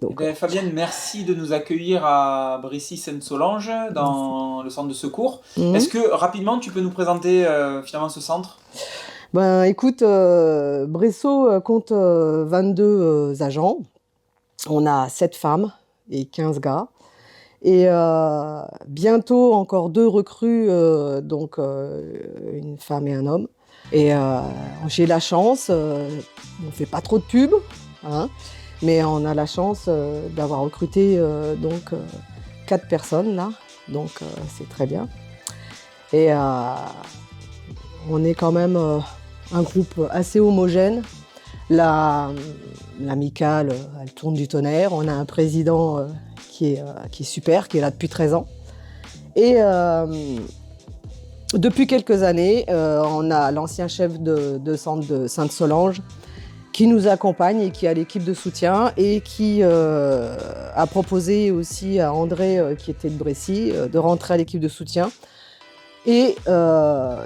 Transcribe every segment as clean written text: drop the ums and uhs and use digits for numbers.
Eh bien, Fabienne, merci de nous accueillir à Brécy-Sainte-Solange dans le centre de secours. Est-ce que rapidement tu peux nous présenter finalement ce centre? Ben, écoute, Bresso compte 22 agents. On a 7 femmes et 15 gars. Et bientôt encore 2 recrues, donc une femme et un homme. Et j'ai la chance, on ne fait pas trop de pub, hein, mais on a la chance d'avoir recruté donc 4 personnes là, donc c'est très bien. Et on est quand même un groupe assez homogène. L'amicale, elle tourne du tonnerre. On a un président qui est super, qui est là depuis 13 ans. Et depuis quelques années, on a l'ancien chef de centre de Sainte-Solange qui nous accompagne et qui a l'équipe de soutien et qui a proposé aussi à André, qui était de Brécy, de rentrer à l'équipe de soutien. Et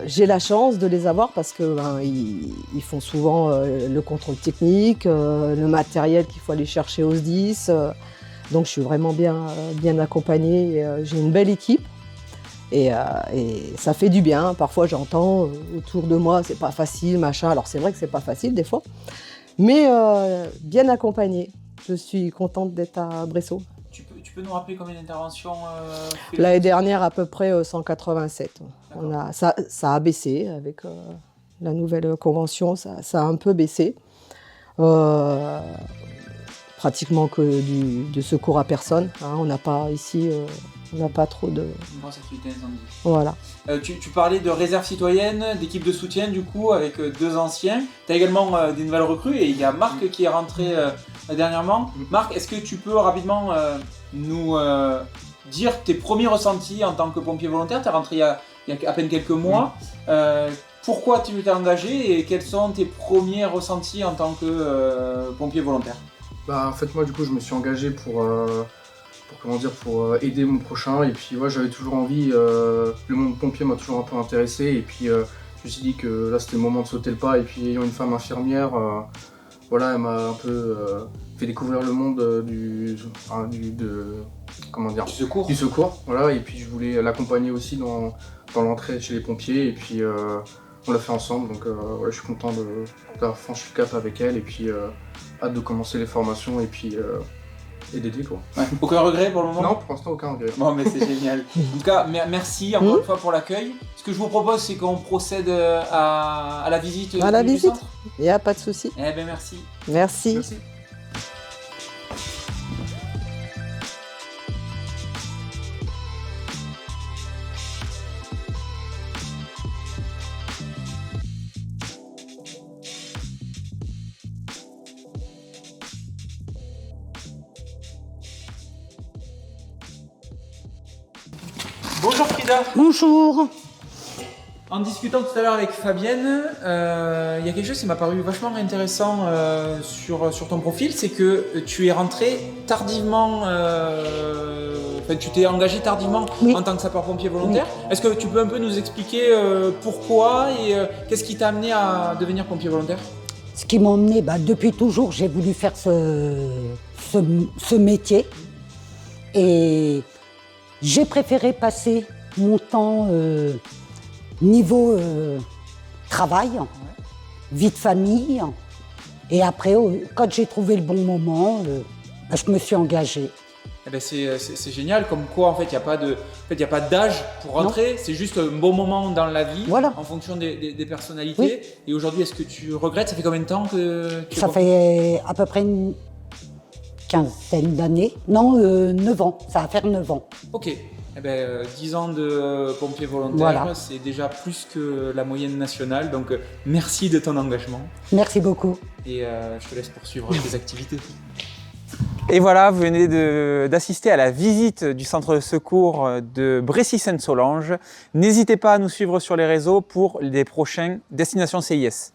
j'ai la chance de les avoir parce que ils font souvent le contrôle technique, le matériel qu'il faut aller chercher au SDIS. Donc je suis vraiment bien accompagnée. J'ai une belle équipe et ça fait du bien. Parfois j'entends autour de moi c'est pas facile, machin. Alors c'est vrai que c'est pas facile des fois, mais bien accompagnée. Je suis contente d'être à Bresso. Tu peux nous rappeler combien d'interventions L'année dernière, à peu près 187. Ça a baissé avec la nouvelle convention, ça a un peu baissé. Pratiquement que du secours à personne. Hein, on n'a pas ici, on n'a pas trop de... Une grosse activité incendie. Voilà. Tu parlais de réserve citoyenne, d'équipe de soutien du coup avec 2 anciens. Tu as également des nouvelles recrues et il y a Marc qui est rentré dernièrement. Marc, est-ce que tu peux rapidement nous dire tes premiers ressentis en tant que pompier volontaire? Tu es rentré il y a à peine quelques mois. Pourquoi tu t'es engagé et quels sont tes premiers ressentis en tant que pompier volontaire? En fait, moi, du coup, je me suis engagé pour aider mon prochain. Et puis, ouais, j'avais toujours envie. Le monde pompier m'a toujours un peu intéressé. Et puis, je me suis dit que là, c'était le moment de sauter le pas. Et puis, ayant une femme infirmière, voilà, elle m'a un peu fait découvrir le monde du secours. Du secours. Voilà. Et puis, je voulais l'accompagner aussi dans l'entrée chez les pompiers. Et puis, on l'a fait ensemble. Donc, ouais, je suis content d'avoir franchi le cap avec elle. Et puis, hâte de commencer les formations et puis d'aider quoi. Ouais. Aucun regret pour le moment? Non, pour l'instant aucun regret. Bon, mais c'est génial. En tout cas, merci encore une fois pour l'accueil. Ce que je vous propose, c'est qu'on procède à la visite du centre. Il n'y a pas de souci. Eh bien, merci. Merci. Bonjour Frida. Bonjour. En discutant tout à l'heure avec Fabienne, il y a quelque chose qui m'a paru vachement intéressant sur ton profil, c'est que tu es rentré tardivement, tu t'es engagé tardivement en tant que sapeur-pompier volontaire. Oui. Est-ce que tu peux un peu nous expliquer pourquoi et qu'est-ce qui t'a amené à devenir pompier volontaire? Ce qui m'a emmené, depuis toujours, j'ai voulu faire ce métier et j'ai préféré passer mon temps niveau travail, vie de famille. Et après, quand j'ai trouvé le bon moment, je me suis engagée. Eh ben c'est génial, comme quoi en fait il n'y a pas d'âge pour rentrer, c'est juste un bon moment dans la vie, voilà, en fonction des personnalités. Oui. Et aujourd'hui, est-ce que tu regrettes? Ça fait combien de temps que tu... Ça fait à peu près une quinzaine d'années. Non, 9 ans, ça va faire 9 ans. Ok. Eh ben, 10 ans de pompier volontaire, voilà. C'est déjà plus que la moyenne nationale, donc merci de ton engagement. Merci beaucoup. Et je te laisse poursuivre tes activités. Et voilà, vous venez d'assister à la visite du centre de secours de Brécy-Sainte-Solange. N'hésitez pas à nous suivre sur les réseaux pour les prochaines destinations CIS.